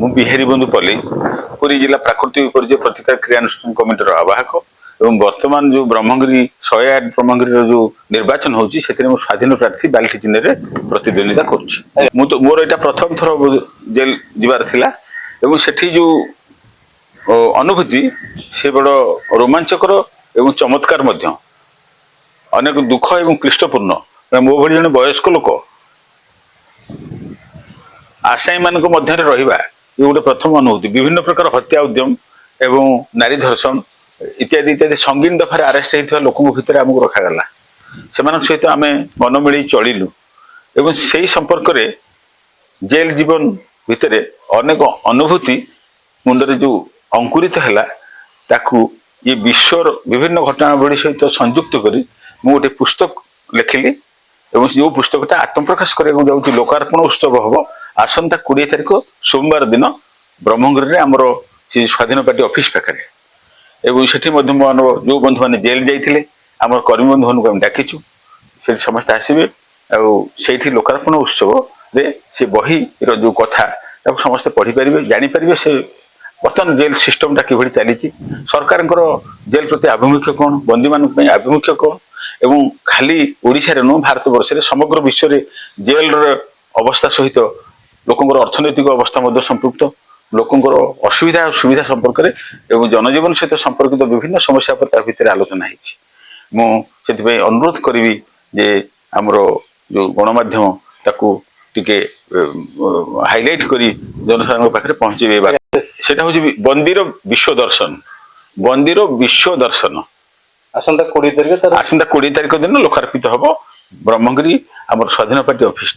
ମୁଁ ବିହାରୀ ବନ୍ଧୁ ପଲ୍ଲୀ ପୁରୀ जिला प्राकृतिक विपर्य प्रतिकार क्रियानुष्ठान कमिटर आवाहक एवं वर्तमान जो ब्रह्मगिरी 108 ब्रह्मगिरी जो निर्वाचन होची सेतिर मु स्वाधीन प्रार्थी बाल्टी चिन्ह रे प्रतिद्वंदिता करूची। मु तो मोर एटा प्रथम थर जेल जिबार थिला एवं सेठी जो अनुभूति से बड़ रोमांचकर एवं चमत्कार मध्य अनेक दुख एवं क्लिष्टपूर्ण मो भली जने वयस्क लोक आसाई मानक मध्य रहिबा ये गोटे प्रथम अनुभूति। विभिन्न प्रकार हत्या उद्यम एवं नारी धर्षण इत्यादि इत्यादि संगीन दफार आरेस्ट होता लोक भितर आमको रखागला से सहित आम मन मिली चलिलु एवं से संपर्क रे जेल जीवन भितर अनेक अनुभूति मुंडरे जो अंकुरित है ताकू ये विश्वर विभिन्न घटनावली सहित संयुक्त करी मु गोटे पुस्तक लिखिली एवं जो पुस्तकटा आत्मप्रकाश करने जाऊँगी लोकार्पण उत्सव हम आसंता 20 तारिख सोमवार दिन ब्रह्मगिरी आमर से स्वाधीन पार्टी ऑफिस पाखे एवं से जो बंधु मैंने जेल जाते आम कर्मी बंधु मानक आम डाकिचु से समस्त आसवे से लोकार्पण उत्सव रे से बही जो कथा समस्ते पढ़ी पारे जापर से बर्तमान जेल सिस्टमटा कि चली सरकार जेल प्रति आभिमुख्य कौन बंदी मान आभिमुख्य कौन एवं खाली ओडिशा रे नु भारत वर्ष समग्र विश्व में जेल अवस्था सहित लोकंर अर्थनैतिक अवस्था संपुक्त लोकंर असुविधा सुविधा संपर्क में एवं जनजीवन सहित संपर्कित विभिन्न समस्या पर भितर आलोचना होती। अनुरोध करी जे आमर जो गणमाध्यम ताकू टिके हाइलाइट करी जनसाधारण पाखे पहुंचे सेटा हूँ बंदीर विश्व दर्शन बंदीर विश्व दर्शन आसंता 20 तारिख दिन लोकार्पित हम ब्रह्मगिरी आमर स्वाधीन पार्टी ऑफिस।